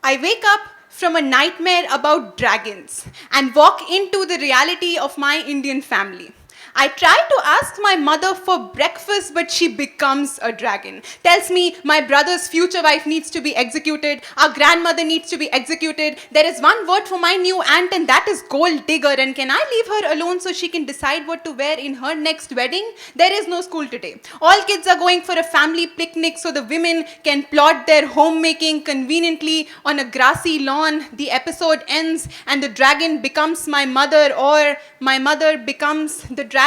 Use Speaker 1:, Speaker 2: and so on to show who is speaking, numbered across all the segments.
Speaker 1: I wake up from a nightmare about dragons and walk into the reality of my Indian family. I try to ask my mother for breakfast, but she becomes a dragon. Tells me my brother's future wife needs to be executed, our grandmother needs to be executed. There is one word for my new aunt, and that is gold digger. And can I leave her alone so she can decide what to wear in her next wedding? There is no school today. All kids are going for a family picnic so the women can plot their homemaking conveniently on a grassy lawn. The episode ends and the dragon becomes my mother, or my mother becomes the dragon.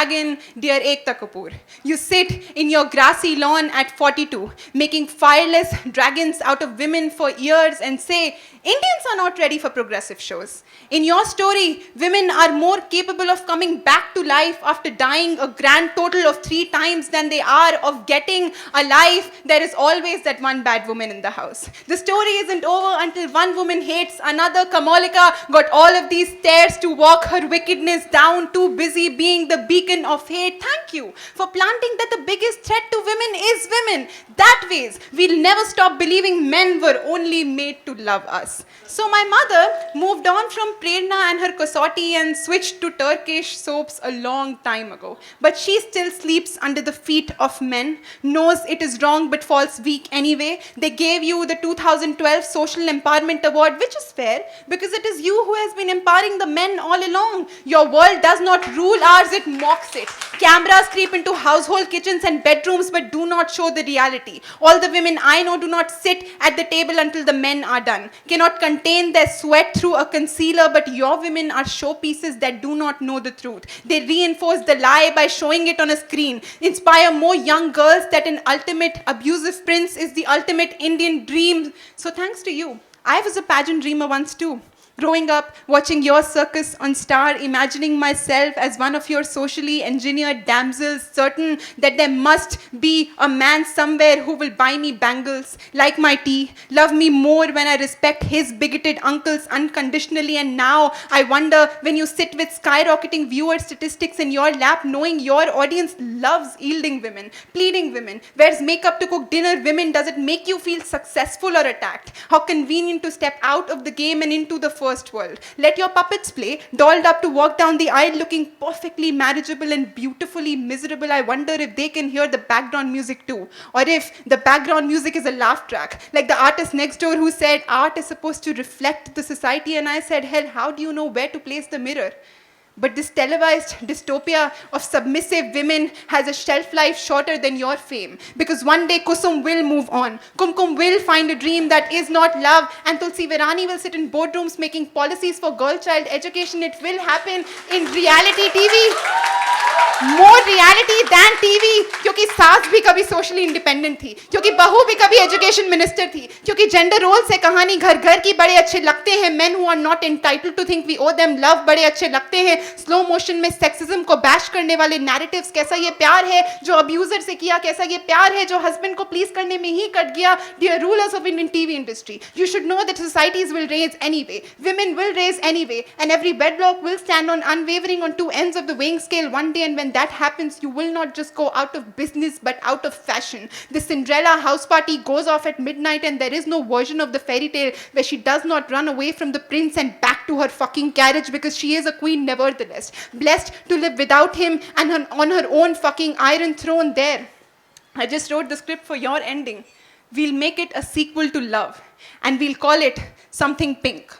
Speaker 1: Dear Ekta Kapoor, you sit in your grassy lawn at 42, making fireless dragons out of women for years and say, Indians are not ready for progressive shows. In your story, women are more capable of coming back to life after dying a grand total of 3 times than they are of getting a life. There is always that one bad woman in the house. The story isn't over until one woman hates another. Kamalika got all of these stairs to walk her wickedness down, too busy being the beacon of hate. Thank you for planting that the biggest threat to women is women. That ways, we'll never stop believing men were only made to love us. So my mother moved on from Prerna and her kasauti and switched to Turkish soaps a long time ago. But she still sleeps under the feet of men, knows it is wrong but falls weak anyway. They gave you the 2012 Social Empowerment Award, which is fair because it is you who has been empowering the men all along. Your world does not rule ours, it mocks it. Cameras creep into household kitchens and bedrooms but do not show the reality. All the women I know do not sit at the table until the men are done, cannot contain their sweat through a concealer, but your women are showpieces that do not know the truth. They reinforce the lie by showing it on a screen, inspire more young girls that an ultimate abusive prince is the ultimate Indian dream. So thanks to you, I was a pageant dreamer once too. Growing up, watching your circus on Star, imagining myself as one of your socially engineered damsels, certain that there must be a man somewhere who will buy me bangles, like my tea, love me more when I respect his bigoted uncles unconditionally. And now I wonder, when you sit with skyrocketing viewer statistics in your lap, knowing your audience loves yielding women, pleading women, wears makeup to cook dinner women, does it make you feel successful or attacked? How convenient to step out of the game and into the first world. Let your puppets play, dolled up to walk down the aisle looking perfectly marriageable and beautifully miserable. I wonder if they can hear the background music too, or if the background music is a laugh track, like the artist next door who said art is supposed to reflect the society, and I said, hell, how do you know where to place the mirror? But this televised dystopia of submissive women has a shelf life shorter than your fame. Because one day Kusum will move on. Kumkum will find a dream that is not love. And Tulsi Virani will sit in boardrooms making policies for girl-child education. It will happen in reality TV. More reality than TV. क्योंकि सास भी कभी socially independent थी. क्योंकि बहू भी कभी education minister थी. क्योंकि gender role से कहानी घर घर की बड़े अच्छे लगते हैं. Men who are not entitled to think we owe them love बड़े अच्छे लगते हैं. स्लो मोशन में सेक्सिज्म को बैश करने वाले नैरेटिव्स, कैसा ये प्यार है जो अब्यूजर से किया, कैसा ये प्यार है जो हस्बैंड को प्लीज करने में ही कट गया. Dear rulers of Indian TV industry, you should know that societies will raise anyway, women will raise anyway, and every bedrock will stand on unwavering on 2 ends of the weighing scale one day. And when that happens, you will not just go out of business but out of fashion. The Cinderella house party goes off at midnight and there is no version of the fairy tale where she does not run away from the prince and back to her fucking carriage, because she is a queen nevertheless, blessed to live without him and on her own fucking iron throne there. I just wrote the script for your ending. We'll make it a sequel to Love and we'll call it something pink.